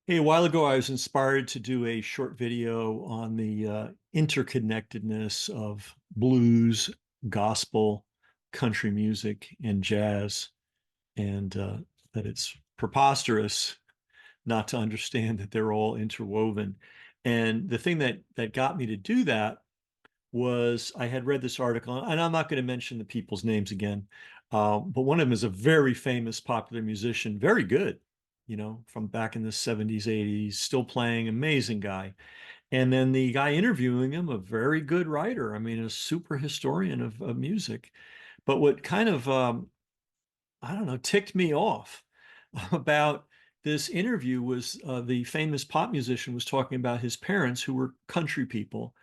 Hey, a while ago, I was inspired to do a short video on the interconnectedness of blues, gospel, country music, and jazz, and that it's preposterous not to understand that they're all interwoven. And the thing that got me to do that was I had read this article, and I'm not going to mention the people's names again, but one of them is a very famous popular musician, very good, from back in the 70s, 80s, still playing, amazing guy. And then the guy interviewing him, a very good writer, I mean, a super historian of music. But what kind of, I don't know, ticked me off about this interview was the famous pop musician was talking about his parents who were country people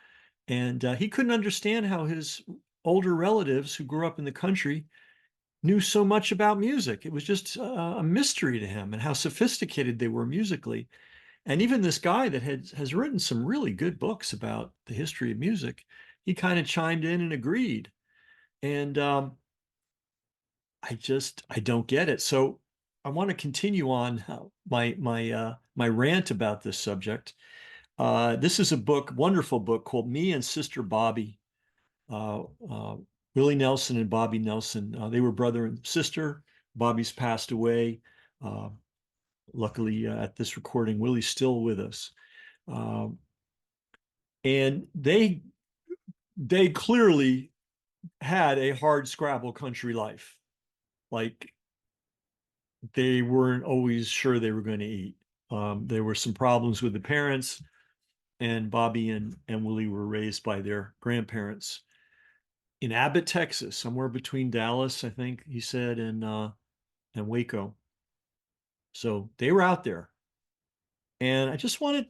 and he couldn't understand how his older relatives who grew up in the country knew so much about music. It was just a mystery to him and how sophisticated they were musically. And even this guy that has written some really good books about the history of music, he kind of chimed in and agreed. And I don't get it. So I want to continue on my rant about this subject. This is a book, wonderful book called Me and Sister Bobby. uh, uh, Willie Nelson and Bobby Nelson. They were brother and sister. Bobby's passed away. Uh, Luckily, at this recording, Willie's still with us. Um, and they clearly had a hard scrabble country life. Like they weren't always sure they were going to eat. There were some problems with the parents, and Bobby and Willie were raised by their grandparents in Abbott, Texas, somewhere between Dallas, I think he said, and Waco. So they were out there. And I just found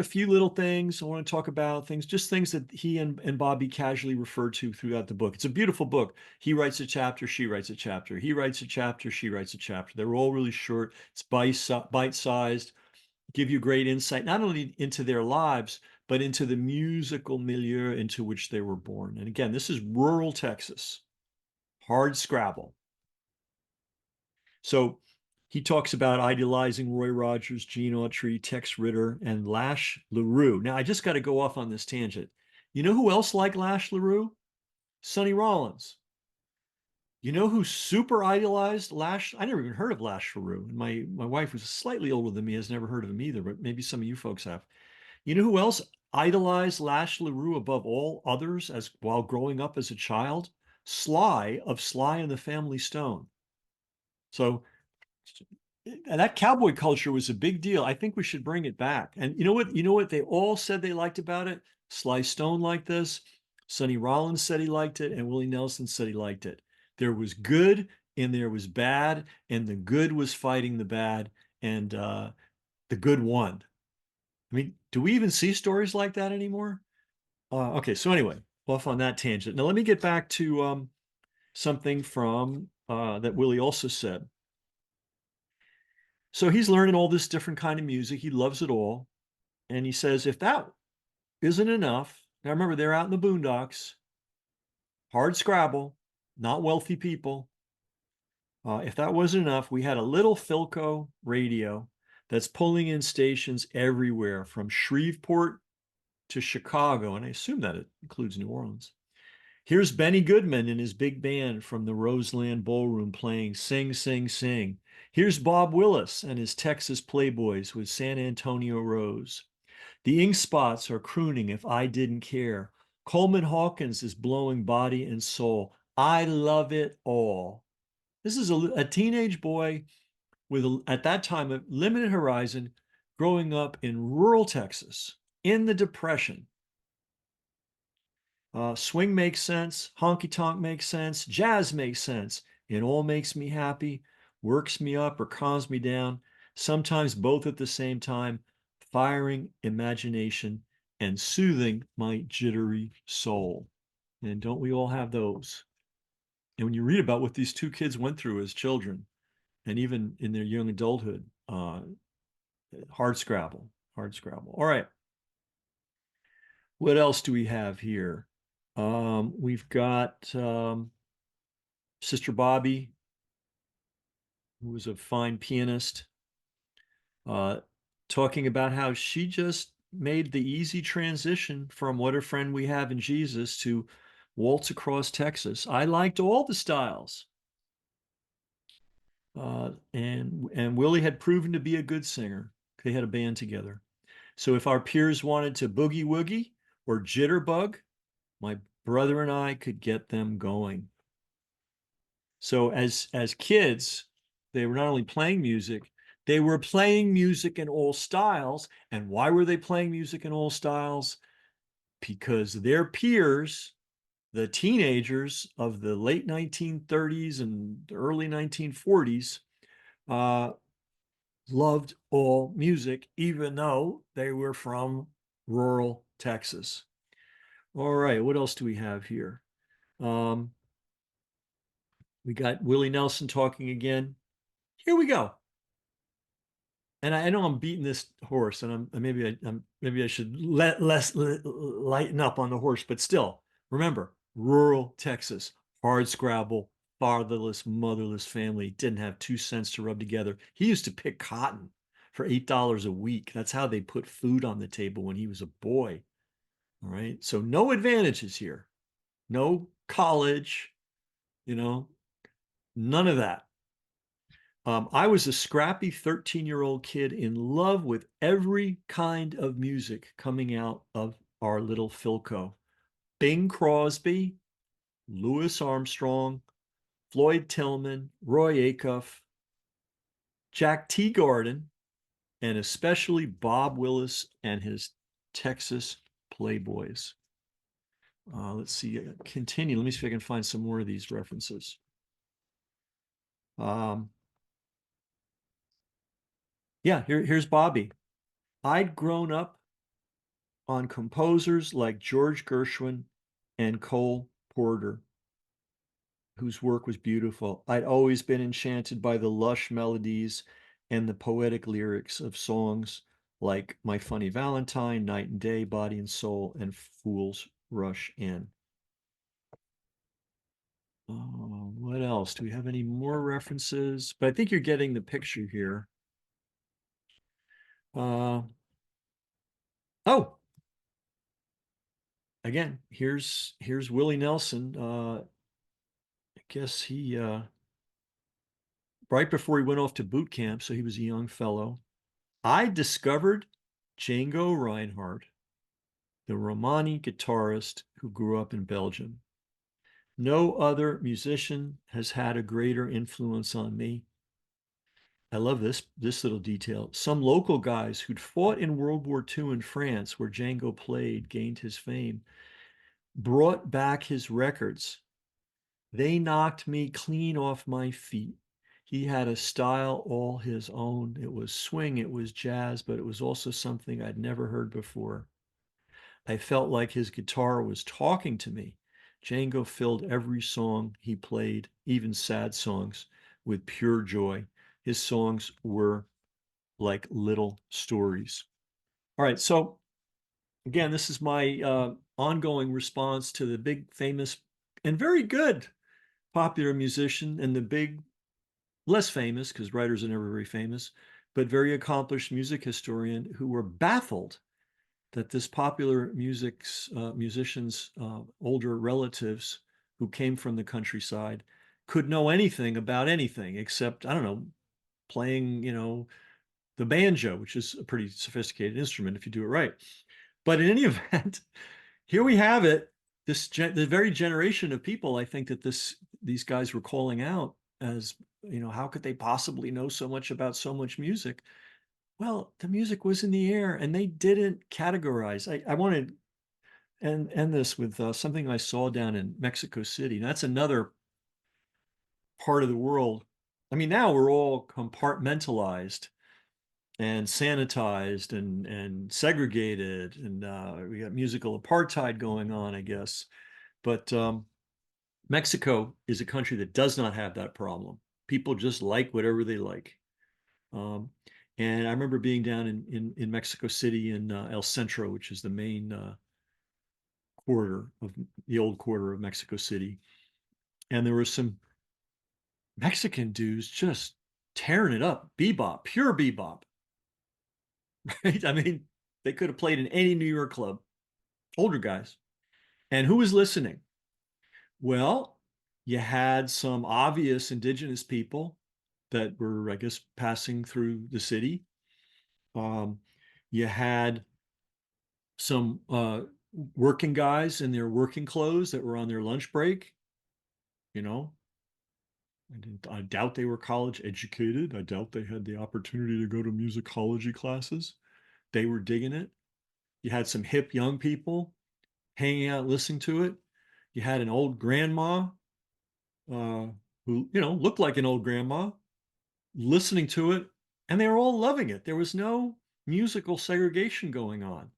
a few little things I want to talk about, things, just things that he and Bobby casually referred to throughout the book. It's a beautiful book. He writes a chapter, she writes a chapter. He writes a chapter, she writes a chapter. They're all really short. It's bite-sized, give you great insight, not only into their lives, but into the musical milieu into which they were born. And again, this is rural Texas, hard scrabble. So he talks about idealizing Roy Rogers, Gene Autry, Tex Ritter, and Lash LaRue. Now, I just got to go off on this tangent. You know who else liked Lash LaRue? Sonny Rollins. You know who super idolized Lash? I never even heard of Lash LaRue. And my wife, who's slightly older than me, has never heard of him either, but maybe some of you folks have. You know who else idolized Lash LaRue above all others as while growing up as a child? Sly of Sly and the Family Stone. So and that cowboy culture was a big deal. I think we should bring it back. And you know what? You know what they all said they liked about it? Sly Stone liked this. Sonny Rollins said he liked it, and Willie Nelson said he liked it. There was good and there was bad, and the good was fighting the bad, and the good won. I mean, do we even see stories like that anymore? Okay, so anyway, off on that tangent. Now let me get back to something from that Willie also said. So he's learning all this different kind of music. He loves it all. And he says, if that isn't enough, now remember, they're out in the boondocks, hard scrabble, not wealthy people. If that wasn't enough, we had a little Philco radio that's pulling in stations everywhere from Shreveport to Chicago. And I assume that it includes New Orleans. Here's Benny Goodman and his big band from the Roseland Ballroom playing Sing, Sing, Sing. Here's Bob Willis and his Texas Playboys with San Antonio Rose. The Ink Spots are crooning If I Didn't Care. Coleman Hawkins is blowing Body and Soul. I love it all. This is a teenage boy with, at that time, a limited horizon, growing up in rural Texas in the Depression. Swing makes sense, honky tonk makes sense, jazz makes sense. It all makes me happy, works me up or calms me down, sometimes both at the same time, firing imagination and soothing my jittery soul. And don't we all have those? And when you read about what these two kids went through as children, and even in their young adulthood, hard scrabble, hard scrabble. All right, what else do we have here? We've got Sister Bobby, who was a fine pianist. uh, talking about how she just made the easy transition from What a Friend We Have in Jesus to Waltz Across Texas. I liked all the styles. And Willie had proven to be a good singer. They had a band together. So if our peers wanted to boogie woogie or jitterbug, my brother and I could get them going. So as kids, they were not only playing music, they were playing music in all styles. And why were they playing music in all styles? Because their peers, the teenagers of the late 1930s and early 1940s, uh, loved all music, even though they were from rural Texas. All right, what else do we have here? Um, we got Willie Nelson talking again. Here we go. And I know I'm beating this horse, and maybe I should lighten up on the horse, but still, remember, rural Texas, hard scrabble, fatherless, motherless family, didn't have 2 cents to rub together. He used to pick cotton for $8 a week. That's how they put food on the table when he was a boy. All right. So no advantages here. No college, you know, none of that. I was a scrappy 13-year-old kid in love with every kind of music coming out of our little Philco. Bing Crosby, Louis Armstrong, Floyd Tillman, Roy Acuff, Jack Teagarden, and especially Bob Willis and his Texas Playboys. Let's see, continue. Let me see if I can find some more of these references. Um, yeah, here's Bobby. I'd grown up on composers like George Gershwin and Cole Porter, whose work was beautiful. I'd always been enchanted by the lush melodies and the poetic lyrics of songs like My Funny Valentine, Night and Day, Body and Soul, and Fools Rush In. What else? Do we have any more references? But I think you're getting the picture here. Uh, oh, again, here's Willie Nelson. I guess he right before he went off to boot camp, so he was a young fellow. I discovered Django Reinhardt, the Romani guitarist who grew up in Belgium. No other musician has had a greater influence on me. I love this little detail. Some local guys who'd fought in World War II in France, where Django played, gained his fame, brought back his records. They knocked me clean off my feet. He had a style all his own. It was swing, it was jazz, but it was also something I'd never heard before. I felt like his guitar was talking to me. Django filled every song he played, even sad songs, with pure joy. His songs were like little stories. All right, so again, this is my ongoing response to the big, famous, and very good popular musician and the big, less famous, because writers are never very famous, but very accomplished music historian who were baffled that this popular musician's older relatives who came from the countryside could know anything about anything except, I don't know, playing, the banjo, which is a pretty sophisticated instrument if you do it right. But in any event, here we have it. The very generation of people, I think that these guys were calling out as, how could they possibly know so much about so much music? Well, the music was in the air, and they didn't categorize. I wanted to end this with something I saw down in Mexico City. And that's another part of the world. I mean, now we're all compartmentalized and sanitized and segregated, and we got musical apartheid going on, I guess. But Mexico is a country that does not have that problem. People just like whatever they like. Um, and I remember being down in Mexico City in El Centro, which is the main quarter of the old quarter of Mexico City. And there were some Mexican dudes just tearing it up, bebop, pure bebop. right? I mean, they could have played in any New York club, older guys. And who was listening? Well, you had some obvious indigenous people that were, I guess, passing through the city. Um, you had some working guys in their working clothes that were on their lunch break. You know, I doubt they were college educated. I doubt they had the opportunity to go to musicology classes. They were digging it. You had some hip young people hanging out listening to it. You had an old grandma uh, who, looked like an old grandma listening to it, and they were all loving it. There was no musical segregation going on.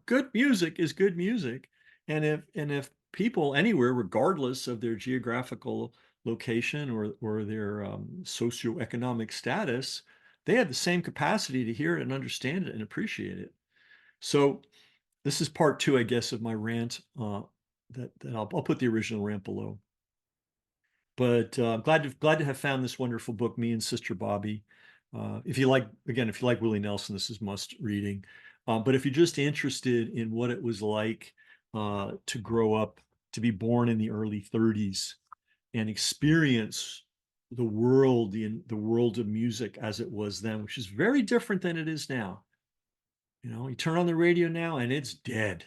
Good music is good music, and if people anywhere, regardless of their geographical location or their socioeconomic status, they had the same capacity to hear it and understand it and appreciate it. So this is part two, I guess, of my rant. That I'll put the original rant below. But glad to have found this wonderful book, Me and Sister Bobby. If you like, again, if you like Willie Nelson, this is must reading. But if you're just interested in what it was like to grow up, to be born in the early 30s and experience the world of music as it was then, which is very different than it is now. You turn on the radio now and it's dead.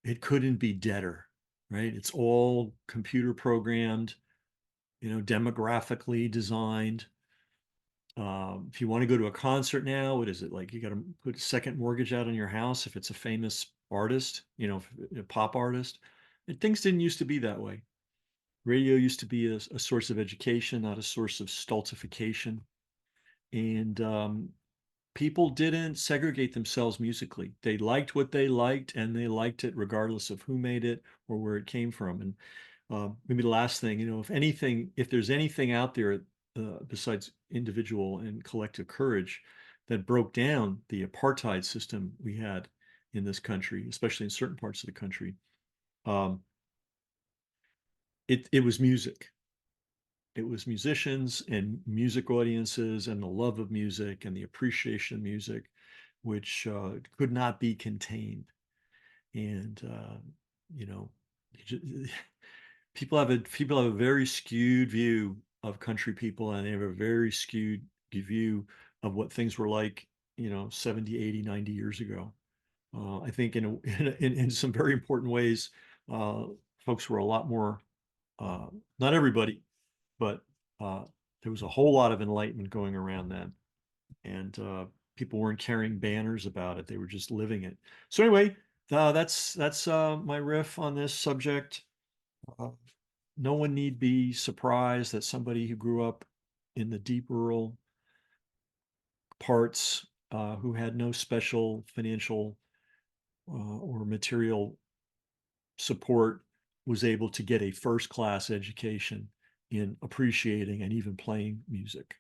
It couldn't be deader, right? It's all computer programmed, demographically designed. If you want to go to a concert now, what is it like? You got to put a second mortgage out on your house if it's a famous artist, a pop artist. And things didn't used to be that way. Radio used to be a source of education, not a source of stultification. And people didn't segregate themselves musically. They liked what they liked, and they liked it regardless of who made it or where it came from. And maybe the last thing, if there's anything out there besides individual and collective courage that broke down the apartheid system we had in this country, especially in certain parts of the country, um, it was music. It was musicians and music audiences and the love of music and the appreciation of music, which could not be contained. And you know, people have a very skewed view of country people, and they have a very skewed view of what things were like, 70, 80, 90 years ago. I think in some very important ways, uh, folks were a lot more, not everybody, but uh, there was a whole lot of enlightenment going around then, and people weren't carrying banners about it; they were just living it. So anyway, that's my riff on this subject. Uh, no one need be surprised that somebody who grew up in the deep rural parts, who had no special financial or material support, was able to get a first class education in appreciating and even playing music.